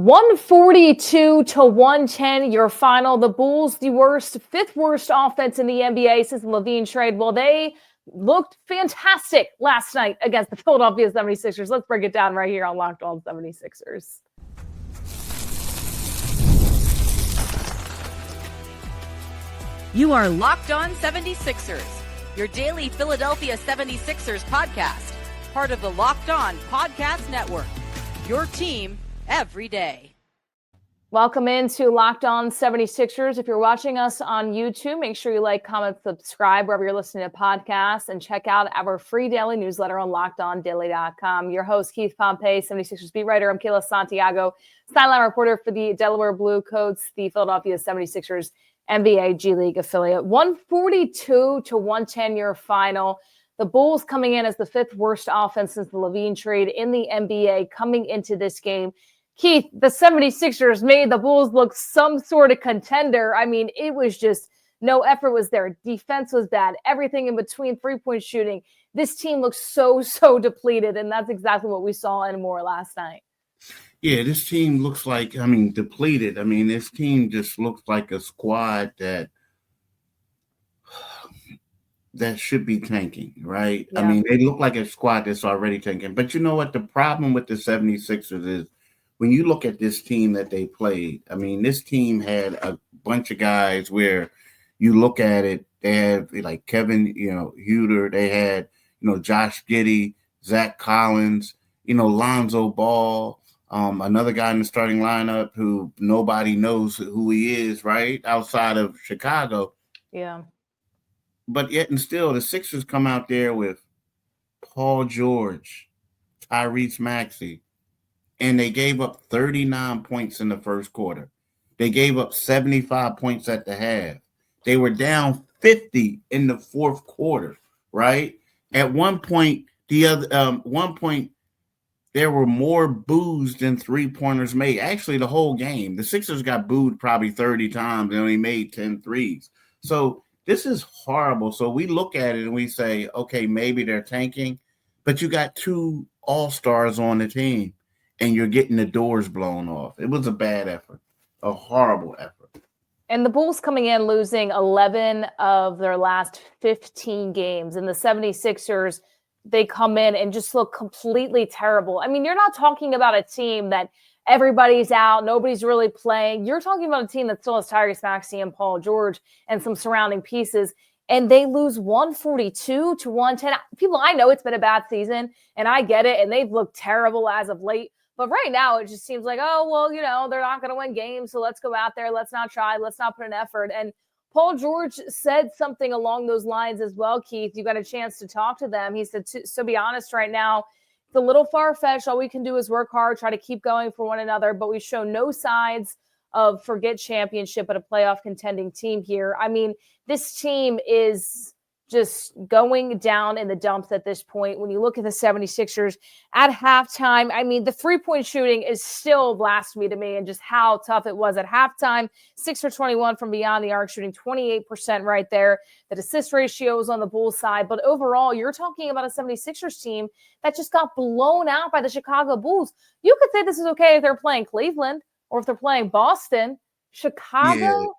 142 to 110, your final. The Bulls, the fifth worst offense in the NBA since the Levine trade. Well, they looked fantastic last night against the Philadelphia 76ers. Let's break it down right here on Locked On 76ers. You are Locked On 76ers, your daily Philadelphia 76ers podcast, part of the Locked On Podcast Network, your team every day. Welcome into Locked On 76ers. If you're watching us on YouTube, make sure you like, comment, subscribe wherever you're listening to podcasts, and check out our free daily newsletter on LockedOnDaily.com. Your host, Keith Pompey, 76ers beat writer. I'm Kayla Santiago, sideline reporter for the Delaware Blue Coats, the Philadelphia 76ers NBA G League affiliate. 142 to 110 your final. The Bulls coming in as the fifth worst offense since the Levine trade in the NBA coming into this game. Keith, the 76ers made the Bulls look some sort of contender. I mean, it was just no effort was there. Defense was bad. Everything in between, three-point shooting. This team looks so depleted, and that's exactly what we saw and more last night. Yeah, this team looks like, depleted. This team just looks like a squad that should be tanking, right? Yeah. They look like a squad that's already tanking. But you know what? The problem with the 76ers is when you look at this team that they played, this team had a bunch of guys where you look at it, they had like Kevin, Huter, they had, Josh Giddey, Zach Collins, Lonzo Ball, another guy in the starting lineup who nobody knows who he is, right? Outside of Chicago. Yeah. But yet and still, the Sixers come out there with Paul George, Tyrese Maxey, and they gave up 39 points in the first quarter. They gave up 75 points at the half. They were down 50 in the fourth quarter, right? At one point, there were more boos than three-pointers made. Actually, the whole game. The Sixers got booed probably 30 times and only made 10 threes. So this is horrible. So we look at it and we say, okay, maybe they're tanking, but you got two all-stars on the team and you're getting the doors blown off. It was a bad effort, a horrible effort. And the Bulls coming in losing 11 of their last 15 games. And the 76ers, they come in and just look completely terrible. You're not talking about a team that everybody's out, nobody's really playing. You're talking about a team that still has Tyrese Maxey and Paul George and some surrounding pieces, and they lose 142 to 110. People, I know it's been a bad season, and I get it, and they've looked terrible as of late. But right now, it just seems like, oh, well, they're not going to win games, so let's go out there. Let's not try. Let's not put an effort. And Paul George said something along those lines as well, Keith. You got a chance to talk to them. He said, to be honest, right now, it's a little far-fetched. All we can do is work hard, try to keep going for one another, but we show no signs of forget championship at a playoff contending team here. This team is just going down in the dumps at this point. When you look at the 76ers at halftime, the three-point shooting is still blasphemy to me and just how tough it was at halftime. 6 for 21 from beyond the arc, shooting 28% right there. The assist ratio is on the Bulls side. But overall, you're talking about a 76ers team that just got blown out by the Chicago Bulls. You could say this is okay if they're playing Cleveland or if they're playing Boston. Chicago?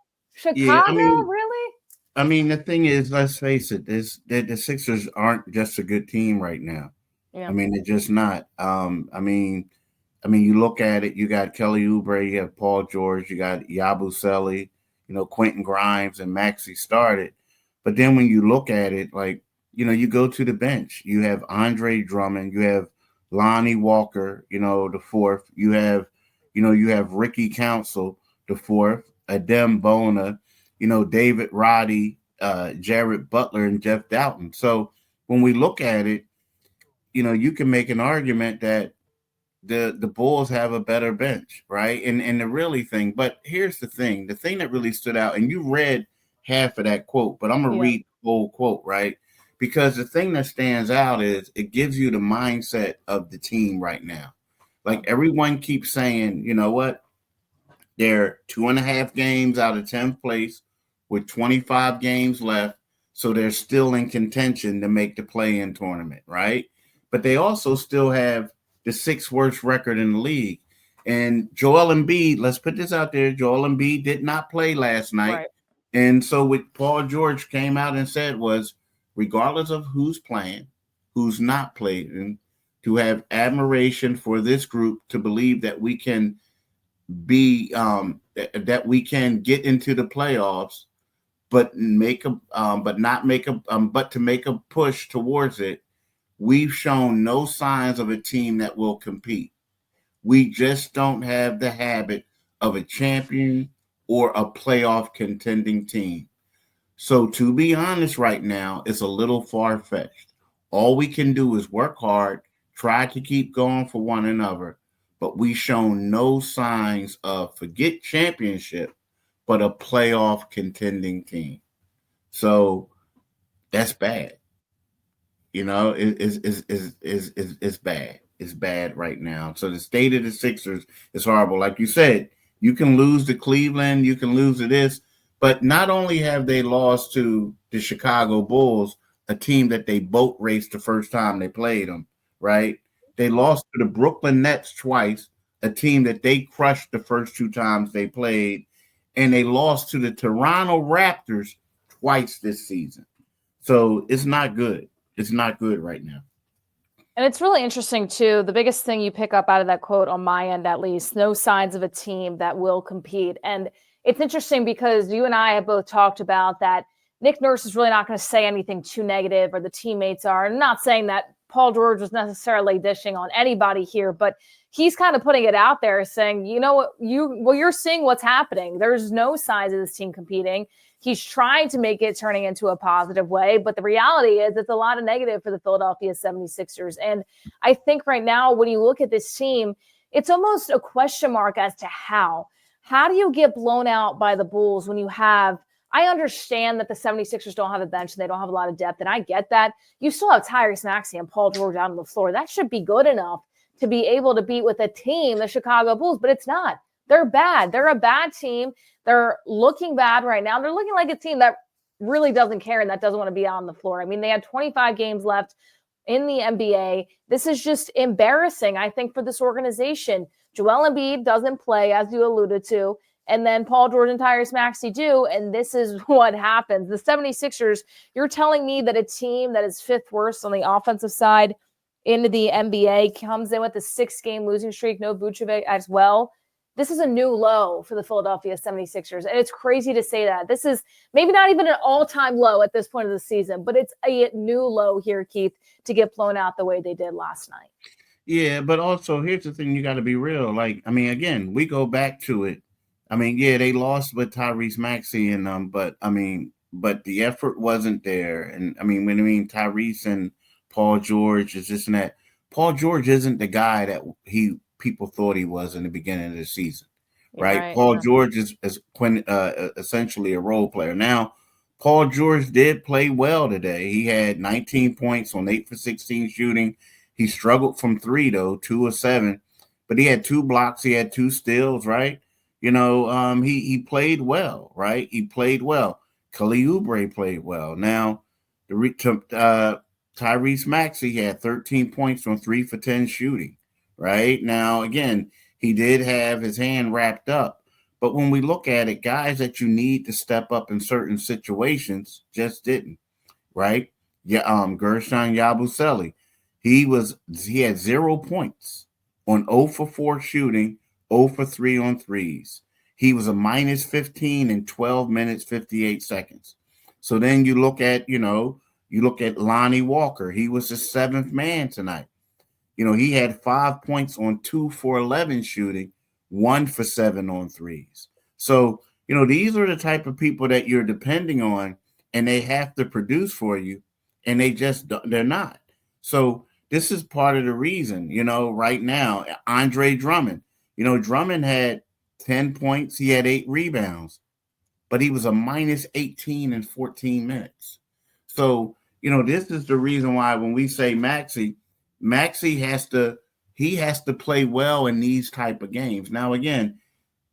Really? The thing is, let's face it, the Sixers aren't just a good team right now. Yeah. They're just not. You look at it, you got Kelly Oubre, you have Paul George, you got Yabusele, Quentin Grimes and Maxey started. But then when you look at it, you go to the bench, you have Andre Drummond, you have Lonnie Walker, the fourth, you have Ricky Council, the fourth, Adem Bona, David Roddy, Jared Butler, and Jeff Doughton. So when we look at it, you can make an argument that the Bulls have a better bench, right? And the really thing, but here's the thing that really stood out, and you read half of that quote, but I'm going to read the whole quote, right? Because the thing that stands out is it gives you the mindset of the team right now. Everyone keeps saying, you know what? They're 2.5 games out of 10th place with 25 games left. So they're still in contention to make the play-in tournament, right? But they also still have the 6th worst record in the league. And Joel Embiid, let's put this out there. Joel Embiid did not play last night. Right. And so what Paul George came out and said was, regardless of who's playing, who's not playing, to have admiration for this group, to believe that we can be that we can get into the playoffs, but to make a push towards it. We've shown no signs of a team that will compete. We just don't have the habit of a champion or a playoff contending team. So to be honest right now, it's a little far-fetched. All we can do is work hard, try to keep going for one another, but we've shown no signs of, forget championship, but a playoff contending team. So that's bad. You know, it's bad. It's bad right now. So the state of the Sixers is horrible. Like you said, you can lose to Cleveland, you can lose to this, but not only have they lost to the Chicago Bulls, a team that they boat raced the first time they played them, right? They lost to the Brooklyn Nets twice, a team that they crushed the first two times they played, and they lost to the Toronto Raptors twice this season. So it's not good. It's not good right now. And it's really interesting, too. The biggest thing you pick up out of that quote, on my end at least, no signs of a team that will compete. And it's interesting because you and I have both talked about that Nick Nurse is really not going to say anything too negative, or the teammates are. I'm not saying that Paul George was necessarily dishing on anybody here, but he's kind of putting it out there saying, you know what, you're seeing what's happening. There's no signs of this team competing. He's trying to make it turning into a positive way, but the reality is it's a lot of negative for the Philadelphia 76ers. And I think right now, when you look at this team, it's almost a question mark as to how. How do you get blown out by the Bulls when you have – I understand that the 76ers don't have a bench and they don't have a lot of depth, and I get that. You still have Tyrese Maxey and Paul George out on the floor. That should be good enough to be able to beat with a team, the Chicago Bulls, but it's not. They're bad. They're a bad team. They're looking bad right now. They're looking like a team that really doesn't care and that doesn't want to be out on the floor. I mean, they had 25 games left in the NBA. This is just embarrassing, I think, for this organization. Joel Embiid doesn't play, as you alluded to, and then Paul George and Tyrese Maxey do, and this is what happens. The 76ers, you're telling me that a team that is fifth worst on the offensive side in the NBA comes in with a 6-game losing streak, no Vucevic as well. This is a new low for the Philadelphia 76ers, and it's crazy to say that. This is maybe not even an all-time low at this point of the season, but it's a new low here, Keith, to get blown out the way they did last night. Yeah, but also here's the thing, you got to be real. Like, I mean, again, we go back to it. I mean, yeah, they lost with Tyrese Maxey and but the effort wasn't there. And I mean, Tyrese and Paul George is this and that. Paul George isn't the guy that people thought he was in the beginning of the season, right? Paul George is essentially a role player. Now, Paul George did play well today. He had 19 points on 8 for 16 shooting. He struggled from 3, though, 2 of 7. But he had 2 blocks. He had 2 steals, right? You know, he played well, right? He played well. Kelly Oubre played well. Now, Tyrese Maxey had 13 points on 3 for 10 shooting, right? Now, again, he did have his hand wrapped up. But when we look at it, guys that you need to step up in certain situations just didn't, right? Yeah, Gershon Yabusele. He had 0 points on 0 for 4 shooting, 0 for 3 on threes. He was a minus 15 in 12 minutes, 58 seconds. So then you look at Lonnie Walker. He was the 7th man tonight. You know, he had 5 points on 2 for 11 shooting, 1 for 7 on threes. So, you know, these are the type of people that you're depending on, and they have to produce for you, and they're not. So this is part of the reason, you know, right now, Andre Drummond, you know, Drummond had 10 points. He had 8 rebounds, but he was a minus 18 in 14 minutes. So, you know, this is the reason why when we say Maxey has to play well in these type of games. Now, again,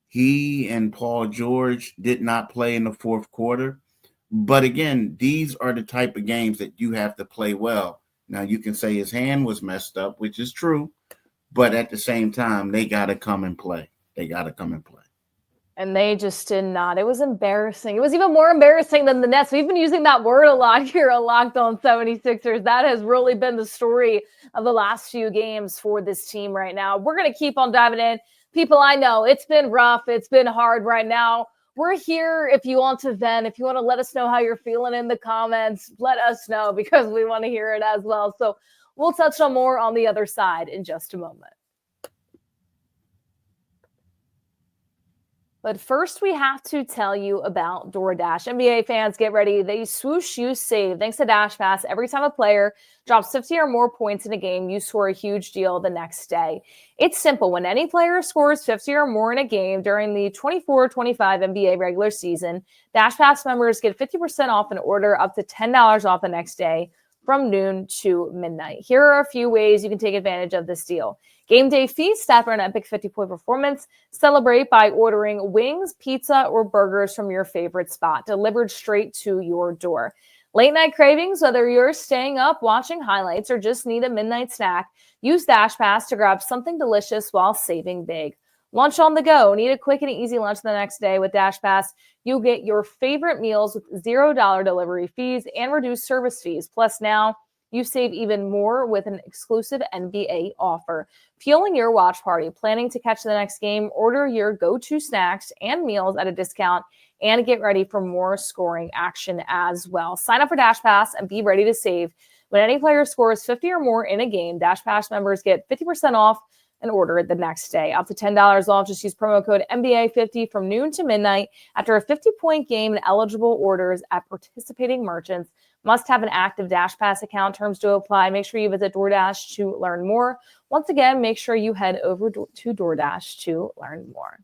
he and Paul George did not play in the fourth quarter. But again, these are the type of games that you have to play well. Now, you can say his hand was messed up, which is true, but at the same time, they got to come and play. They got to come and play. And they just did not. It was embarrassing. It was even more embarrassing than the Nets. We've been using that word a lot here on Locked On 76ers. That has really been the story of the last few games for this team right now. We're going to keep on diving in. People, I know it's been rough. It's been hard right now. We're here if you want to vent, if you want to let us know how you're feeling in the comments, let us know because we want to hear it as well. So we'll touch on more on the other side in just a moment. But first, we have to tell you about DoorDash. NBA fans, get ready. They swoosh, you save. Thanks to Dash Pass, every time a player drops 50 or more points in a game, you score a huge deal the next day. It's simple. When any player scores 50 or more in a game during the 24-25 NBA regular season, Dash Pass members get 50% off an order, up to $10 off the next day from noon to midnight. Here are a few ways you can take advantage of this deal. Game day feast after an epic 50-point performance. Celebrate by ordering wings, pizza, or burgers from your favorite spot, delivered straight to your door. Late night cravings, whether you're staying up, watching highlights, or just need a midnight snack, use Dash Pass to grab something delicious while saving big. Lunch on the go. Need a quick and easy lunch the next day with Dash Pass? You'll get your favorite meals with $0 delivery fees and reduced service fees. Plus now, you save even more with an exclusive NBA offer. Fueling your watch party, planning to catch the next game, order your go-to snacks and meals at a discount and get ready for more scoring action as well. Sign up for Dash Pass and be ready to save. When any player scores 50 or more in a game, Dash Pass members get 50% off an order the next day. Up to $10 off. Just use promo code NBA50 from noon to midnight after a 50-point game and eligible orders at participating merchants. Must have an active Dash Pass account. Terms do apply. Make sure you visit DoorDash to learn more. Once again, make sure you head over to DoorDash to learn more.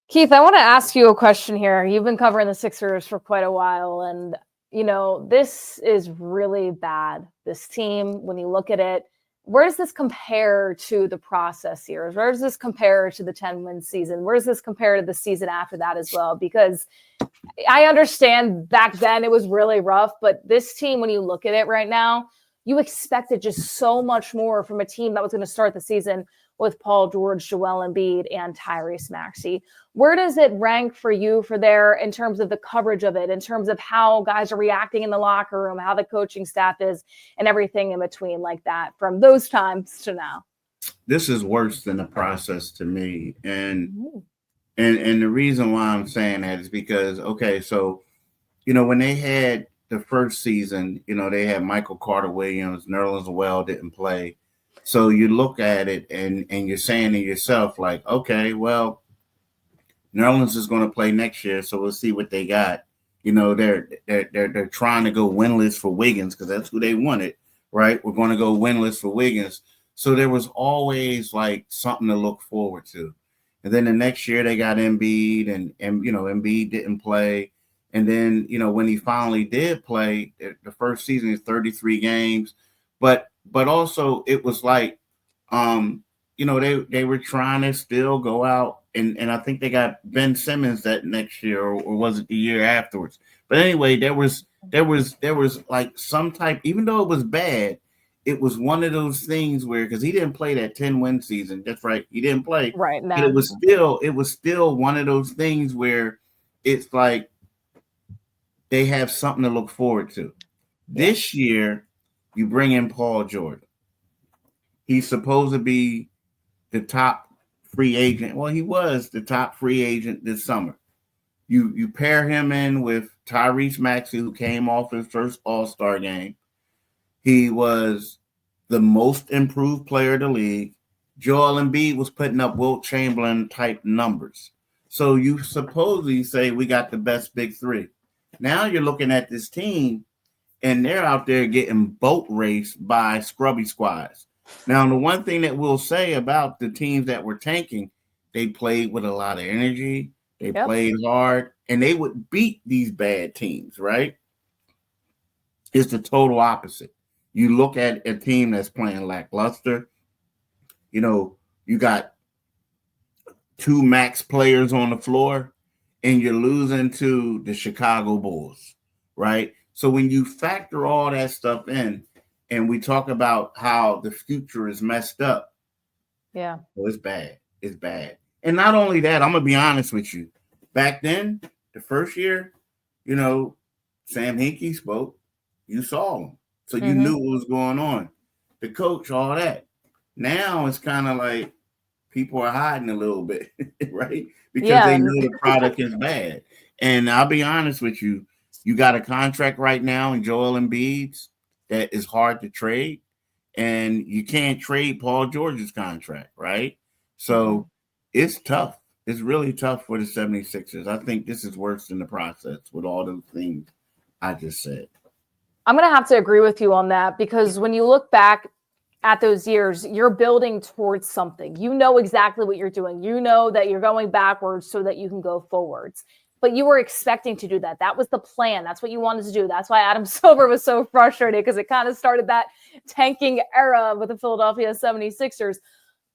Keith, I want to ask you a question here. You've been covering the Sixers for quite a while, and you know, this is really bad. This team, when you look at it, where does this compare to the process years? Where does this compare to the 10-win season? Where does this compare to the season after that as well? Because I understand back then it was really rough, but this team, when you look at it right now, you expected just so much more from a team that was going to start the season with Paul George, Joel Embiid, and Tyrese Maxey. Where does it rank for you for there in terms of the coverage of it, in terms of how guys are reacting in the locker room, how the coaching staff is, and everything in between like that from those times to now? This is worse than the process to me. And the reason why I'm saying that is because, okay, so, you know, when they had the first season, you know, they had Michael Carter-Williams, Nerlens Noel didn't play. So you look at it and you're saying to yourself, like, okay, well, Nerlens is going to play next year, so we'll see what they got. You know, they're trying to go winless for Wiggins because that's who they wanted, right? We're going to go winless for Wiggins. So there was always like something to look forward to. And then the next year they got Embiid and you know, Embiid didn't play. And then, you know, when he finally did play, the first season is 33 games. But also it was like, you know, they were trying to still go out and I think they got Ben Simmons that next year or was it the year afterwards? But anyway, there was like some type, even though it was bad, it was one of those things where because he didn't play that 10-win season. That's right, he didn't play. Right now, but it was still one of those things where it's like they have something to look forward to. This year, you bring in Paul George. He's supposed to be the top free agent. Well, he was the top free agent this summer. You pair him in with Tyrese Maxey, who came off his first All-Star game. He was the most improved player of the league. Joel Embiid was putting up Wilt Chamberlain type numbers. So you supposedly say we got the best big three. Now you're looking at this team and they're out there getting boat raced by scrubby squads. Now, the one thing that we'll say about the teams that were tanking, they played with a lot of energy. They played hard, and they would beat these bad teams, right? It's the total opposite. You look at a team that's playing lackluster. You know, you got two max players on the floor, and you're losing to the Chicago Bulls, right? So when you factor all that stuff in, and we talk about how the future is messed up. Yeah. Well, it's bad. It's bad. And not only that, I'm going to be honest with you. Back then, the first year, Sam Hinkie spoke. You saw him. So you knew what was going on. The coach, all that. Now it's kind of like people are hiding a little bit, right? Because they know the product is bad. And I'll be honest with you. You got a contract right now in Joel Embiid's that is hard to trade. And you can't trade Paul George's contract, right? So it's tough. It's really tough for the 76ers. I think this is worse than the process with all those things I just said. I'm going to have to agree with you on that, because when you look back at those years, you're building towards something. You know exactly what you're doing. You know that you're going backwards so that you can go forwards. But you were expecting to do that. That was the plan. That's what you wanted to do. That's why Adam Silver was so frustrated, because it kind of started that tanking era with the Philadelphia 76ers.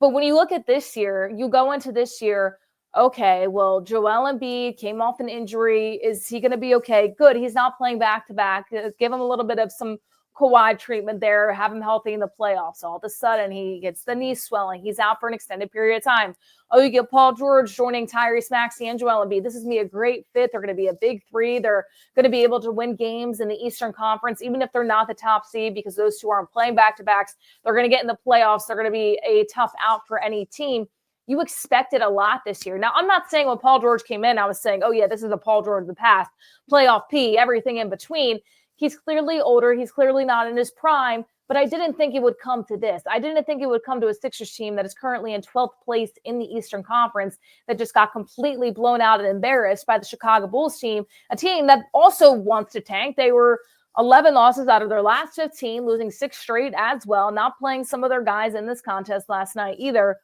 But when you look at this year, you go into this year, okay, well, Joel Embiid came off an injury. Is he going to be okay? Good. He's not playing back-to-back. Give him a little bit of some Kawhi treatment there, have him healthy in the playoffs. All of a sudden, he gets the knee swelling. He's out for an extended period of time. Oh, you get Paul George joining Tyrese Maxey and Joel Embiid. This is going to be a great fit. They're going to be a big three. They're going to be able to win games in the Eastern Conference, even if they're not the top seed, because those two aren't playing back-to-backs. They're going to get in the playoffs. They're going to be a tough out for any team. You expected a lot this year. Now, I'm not saying when Paul George came in, I was saying, oh, yeah, this is the Paul George of the past, playoff P, everything in between. He's clearly older. He's clearly not in his prime, but I didn't think it would come to this. I didn't think it would come to a Sixers team that is currently in 12th place in the Eastern Conference that just got completely blown out and embarrassed by the Chicago Bulls team, a team that also wants to tank. They were 11 losses out of their last 15, losing 6 straight as well, not playing some of their guys in this contest last night either.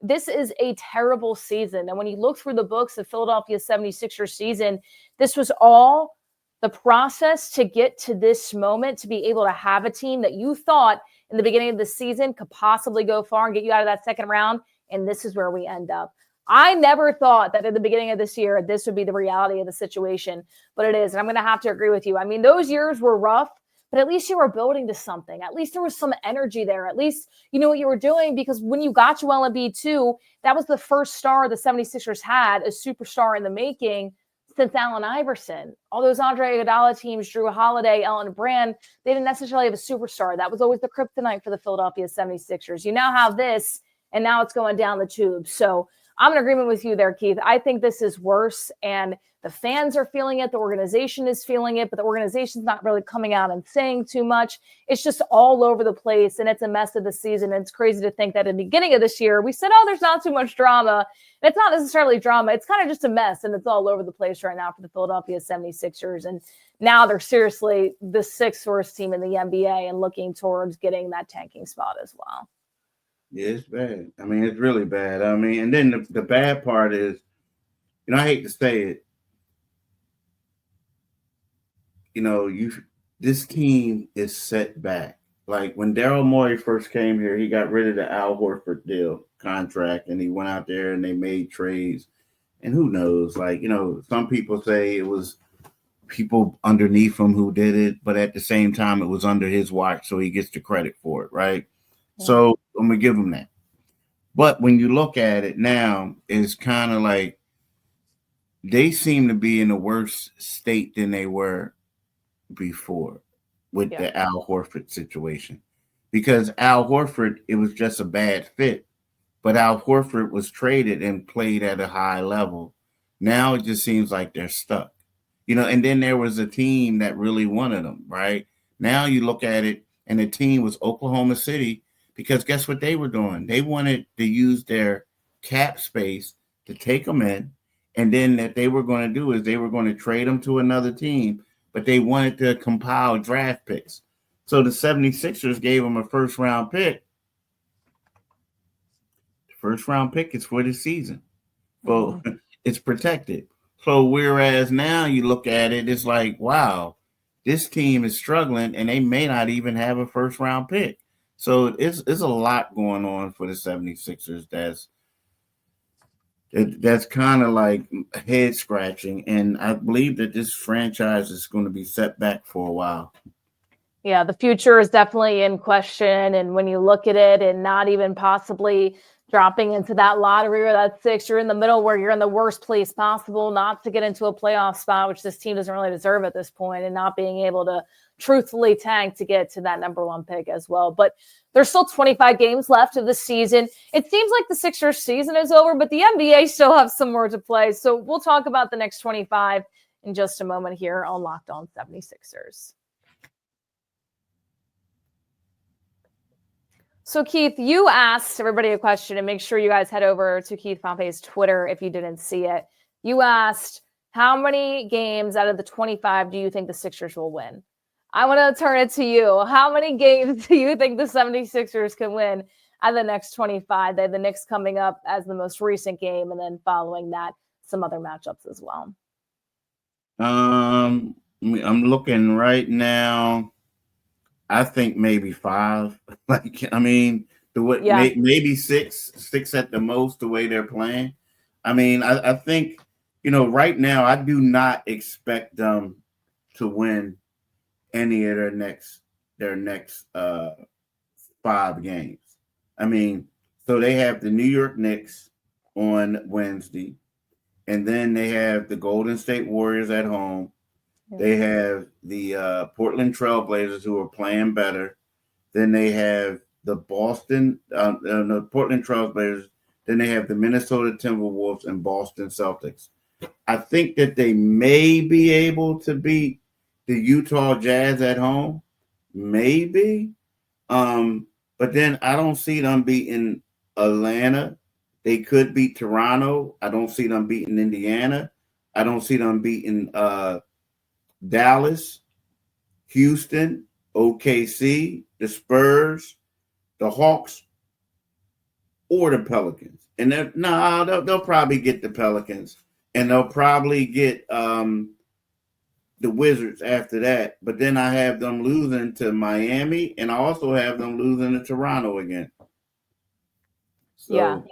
This is a terrible season. And when you look through the books of Philadelphia 76ers season, this was all the process to get to this moment, to be able to have a team that you thought in the beginning of the season could possibly go far and get you out of that second round. And this is where we end up. I never thought that at the beginning of this year, this would be the reality of the situation, but it is. And I'm going to have to agree with you. I mean, those years were rough, but at least you were building to something. At least there was some energy there. At least you knew what you were doing, because when you got Joel Embiid too, that was the first star the 76ers had, a superstar in the making, since Allen Iverson. All those Andre Iguodala teams, Jrue Holiday, Elton Brand, they didn't necessarily have a superstar. That was always the kryptonite for the Philadelphia 76ers. You now have this, and now it's going down the tube. So I'm in agreement with you there, Keith. I think this is worse, and the fans are feeling it. The organization is feeling it, but the organization's not really coming out and saying too much. It's just all over the place, and it's a mess of the season. And it's crazy to think that at the beginning of this year, we said, oh, there's not too much drama. And it's not necessarily drama. It's kind of just a mess, and it's all over the place right now for the Philadelphia 76ers. And now they're seriously the 6th worst team in the NBA and looking towards getting that tanking spot as well. Yeah, it's bad. I mean, it's really bad. I mean, and then the bad part is, I hate to say it, this team is set back. Like when Daryl Morey first came here, he got rid of the Al Horford deal contract, and he went out there and they made trades. And who knows? Like, some people say it was people underneath him who did it, but at the same time, it was under his watch, so he gets the credit for it, right? Yeah. So I'm gonna give him that. But when you look at it now, it's kind of like they seem to be in a worse state than they were before with the Al Horford situation, because Al Horford, it was just a bad fit, but Al Horford was traded and played at a high level. Now it just seems like they're stuck, and then there was a team that really wanted them, right? Now you look at it, and the team was Oklahoma City, because guess what they were doing? They wanted to use their cap space to take them in, and then that they were going to do is they were going to trade them to another team, but they wanted to compile draft picks. So the 76ers gave them a first-round pick. The first-round pick is for the season. So it's protected. So whereas now you look at it, it's like, wow, this team is struggling, and they may not even have a first-round pick. So it's a lot going on for the 76ers that's kind of like head scratching. And I believe that this franchise is going to be set back for a while. Yeah, the future is definitely in question. And when you look at it and not even possibly dropping into that lottery or that six, you're in the middle where you're in the worst place possible not to get into a playoff spot, which this team doesn't really deserve at this point, and not being able to truthfully tank to get to that number one pick as well. But there's still 25 games left of the season. It seems like the Sixers season is over, but the NBA still have some more to play. So we'll talk about the next 25 in just a moment here on Locked On 76ers. So, Keith, you asked everybody a question, and make sure you guys head over to Keith Pompey's Twitter if you didn't see it. You asked, how many games out of the 25 do you think the Sixers will win? I want to turn it to you. How many games do you think the 76ers can win out of the next 25? They have the Knicks coming up as the most recent game, and then following that, some other matchups as well. I'm looking right now. I think maybe 5. Maybe six at the most, the way they're playing. I think, right now, I do not expect them to win any of their next 5 games. So they have the New York Knicks on Wednesday, and then they have the Golden State Warriors at home. They have the Portland Trailblazers, who are playing better. Then they have the Portland Trailblazers. Then they have the Minnesota Timberwolves and Boston Celtics. I think that they may be able to beat the Utah Jazz at home, maybe. But then I don't see them beating Atlanta. They could beat Toronto. I don't see them beating Indiana. I don't see them beating Dallas, Houston, OKC, the Spurs, the Hawks, or the Pelicans. And they'll probably get the Pelicans, and they'll probably get the Wizards after that. But then I have them losing to Miami, and I also have them losing to Toronto again. So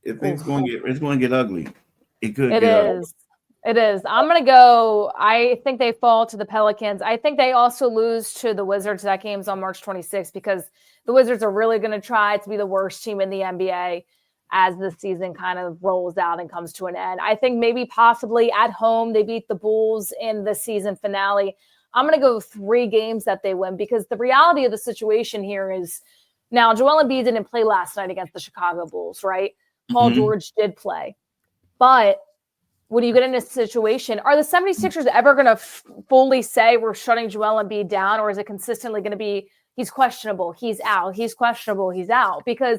it's going to get ugly. It could get ugly. It is. I'm going to go. I think they fall to the Pelicans. I think they also lose to the Wizards. That game's on March 26th, because the Wizards are really going to try to be the worst team in the NBA as the season kind of rolls out and comes to an end. I think maybe possibly at home they beat the Bulls in the season finale. I'm going to go 3 games that they win, because the reality of the situation here is, now Joel Embiid didn't play last night against the Chicago Bulls, right? Paul George did play. But when you get in a situation, are the 76ers ever going to fully say we're shutting Joel Embiid down, or is it consistently going to be he's questionable, he's out, he's questionable, he's out? Because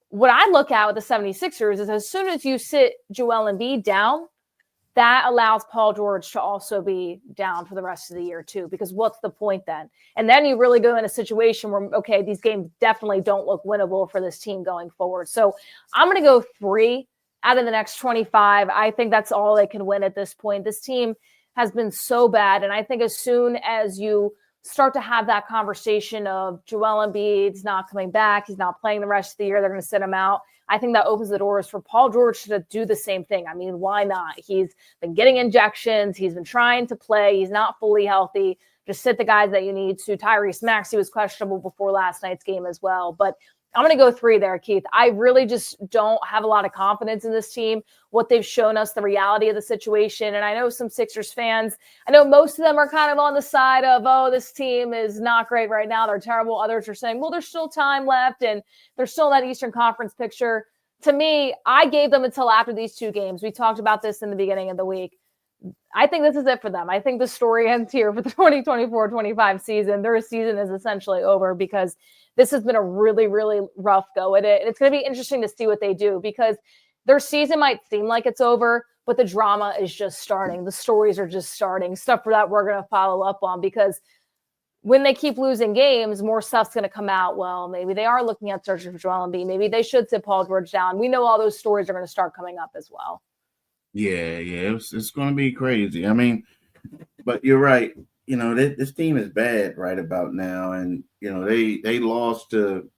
what I look at with the 76ers is, as soon as you sit Joel Embiid down, that allows Paul George to also be down for the rest of the year too, because what's the point then? And then you really go in a situation where, okay, these games definitely don't look winnable for this team going forward. So I'm going to go 3 out of the next 25. I think that's all they can win at this point. This team has been so bad. And I think as soon as you start to have that conversation of Joel Embiid's not coming back, he's not playing the rest of the year, they're going to sit him out, I think that opens the doors for Paul George to do the same thing. I mean, why not? He's been getting injections. He's been trying to play. He's not fully healthy. Just sit the guys that you need to. Tyrese Maxey was questionable before last night's game as well. But I'm going to go 3 there, Keith. I really just don't have a lot of confidence in this team, what they've shown us, the reality of the situation. And I know some Sixers fans, I know most of them are kind of on the side of, oh, this team is not great right now, they're terrible. Others are saying, well, there's still time left, and there's still that Eastern Conference picture. To me, I gave them until after these 2 games. We talked about this in the beginning of the week. I think this is it for them. I think the story ends here for the 2024-25 season. Their season is essentially over, because this has been a really, really rough go at it. And it's going to be interesting to see what they do, because their season might seem like it's over, but the drama is just starting. The stories are just starting. Stuff for that we're going to follow up on, because when they keep losing games, more stuff's going to come out. Well, maybe they are looking at searching for Joel Embiid. Maybe they should sit Paul George down. We know all those stories are going to start coming up as well. Yeah, it's going to be crazy. I mean, but you're right. This team is bad right about now, and they lost to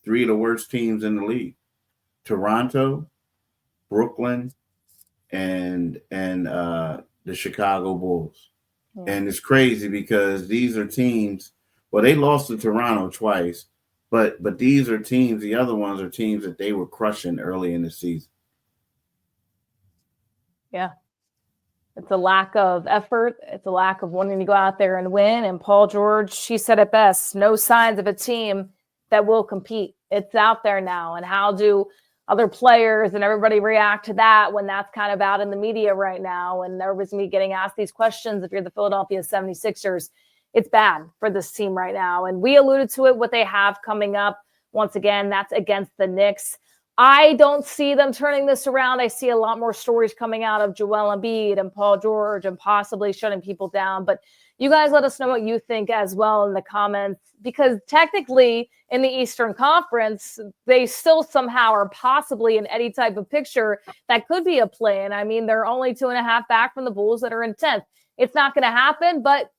3 of the worst teams in the league: Toronto, Brooklyn, and the Chicago Bulls. Yeah. And it's crazy because these are teams. Well, they lost to Toronto twice, but these are teams. The other ones are teams that they were crushing early in the season. Yeah. It's a lack of effort. It's a lack of wanting to go out there and win. And Paul George, she said it best, no signs of a team that will compete. It's out there now. And how do other players and everybody react to that when that's kind of out in the media right now? And there was me getting asked these questions. If you're the Philadelphia 76ers, it's bad for this team right now. And we alluded to it, what they have coming up. Once again, that's against the Knicks. I don't see them turning this around. I see a lot more stories coming out of Joel Embiid and Paul George and possibly shutting people down. But you guys let us know what you think as well in the comments, because technically in the Eastern Conference, they still somehow are possibly in any type of picture that could be a play. And I mean, they're only 2.5 back from the Bulls that are in 10th. It's not going to happen, but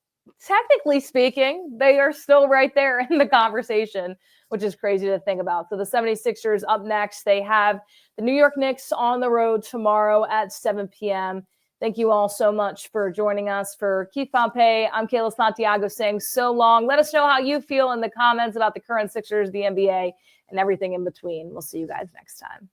technically speaking, they are still right there in the conversation, which is crazy to think about. So the 76ers up next. They have the New York Knicks on the road tomorrow at 7 p.m. Thank you all so much for joining us. For Keith Pompey, I'm Kayla Santiago saying so long. Let us know how you feel in the comments about the current Sixers, the NBA, and everything in between. We'll see you guys next time.